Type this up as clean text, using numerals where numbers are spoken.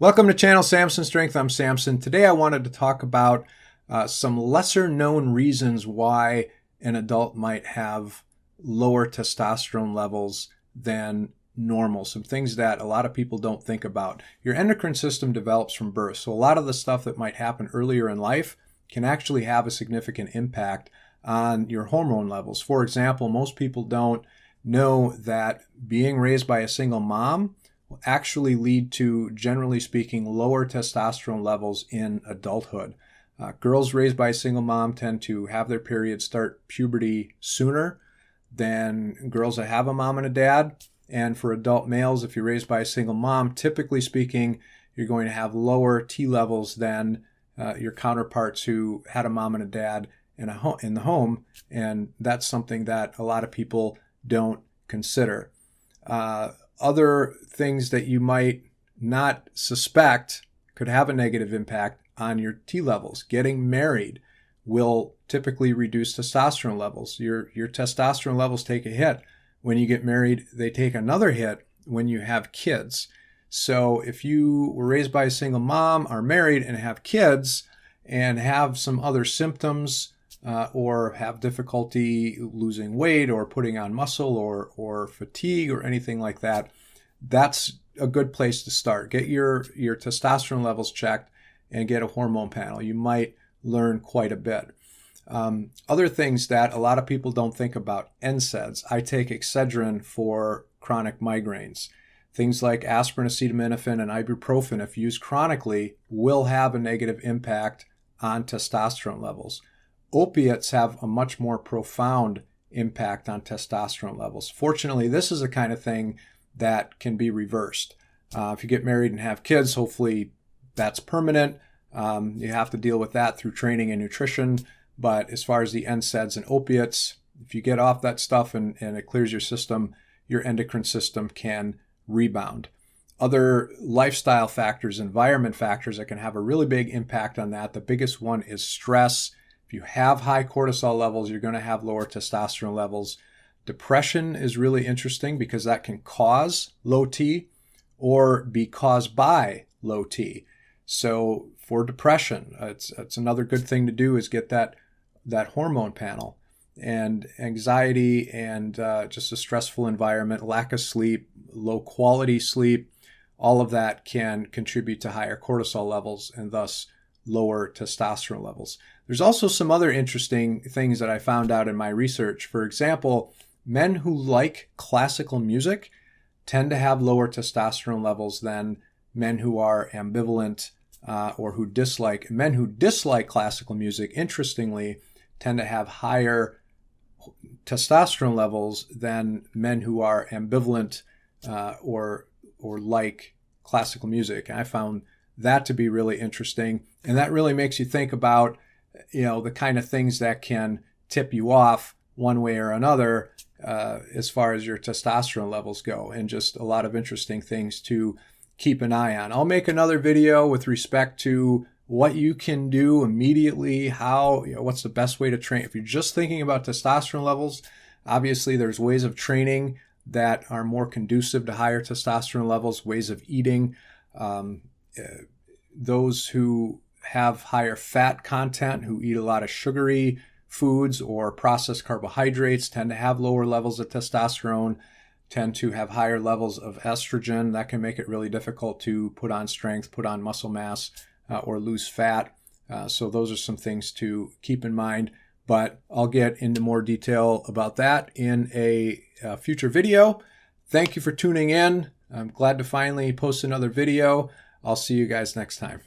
Welcome to Channel Samson Strength. I'm Samson. Today I wanted to talk about some lesser known reasons why an adult might have lower testosterone levels than normal. Some things that a lot of people don't think about. Your endocrine system develops from birth, so a lot of the stuff that might happen earlier in life can actually have a significant impact on your hormone levels. For example, most people don't know that being raised by a single mom will actually lead to, generally speaking, lower testosterone levels in adulthood. Girls raised by a single mom tend to have their period start puberty sooner than girls that have a mom and a dad. And for adult males, if you're raised by a single mom, typically speaking, you're going to have lower T levels than your counterparts who had a mom and a dad in the home. And that's something that a lot of people don't consider. Other things that you might not suspect could have a negative impact on your T levels. Getting married will typically reduce testosterone levels. Your testosterone levels take a hit when you get married. They take another hit when you have kids. So if you were raised by a single mom, are married, and have kids, and have some other symptoms, or have difficulty losing weight or putting on muscle or fatigue or anything like that, that's a good place to start. Get your testosterone levels checked and get a hormone panel. You might learn quite a bit. Other things that a lot of people don't think about, NSAIDs. I take Excedrin for chronic migraines. Things like aspirin, acetaminophen, and ibuprofen, if used chronically, will have a negative impact on testosterone levels. Opiates have a much more profound impact on testosterone levels. Fortunately, this is the kind of thing that can be reversed. If you get married and have kids, hopefully that's permanent. You have to deal with that through training and nutrition. But as far as the NSAIDs and opiates, if you get off that stuff and it clears your system, your endocrine system can rebound. Other lifestyle factors, environment factors that can have a really big impact on that. The biggest one is stress. If you have high cortisol levels, you're going to have lower testosterone levels. Depression is really interesting because that can cause low T or be caused by low T. So for depression, it's another good thing to do is get that hormone panel. And anxiety and just a stressful environment, lack of sleep, low quality sleep, all of that can contribute to higher cortisol levels and thus lower testosterone levels. There's also some other interesting things that I found out in my research. For example, men who like classical music tend to have lower testosterone levels than men who are ambivalent or who dislike. Men who dislike classical music, interestingly, tend to have higher testosterone levels than men who are ambivalent or like classical music. And I found that to be really interesting. And that really makes you think about, the kind of things that can tip you off one way or another as far as your testosterone levels go, and just a lot of interesting things to keep an eye on. I'll make another video with respect to what you can do immediately, what's the best way to train. If you're just thinking about testosterone levels, obviously there's ways of training that are more conducive to higher testosterone levels, ways of eating. Those who have higher fat content, who eat a lot of sugary foods or processed carbohydrates, tend to have lower levels of testosterone, tend to have higher levels of estrogen. That can make it really difficult to put on strength, put on muscle mass, or lose fat. So those are some things to keep in mind. But I'll get into more detail about that in a future video. Thank you for tuning in. I'm glad to finally post another video. I'll see you guys next time.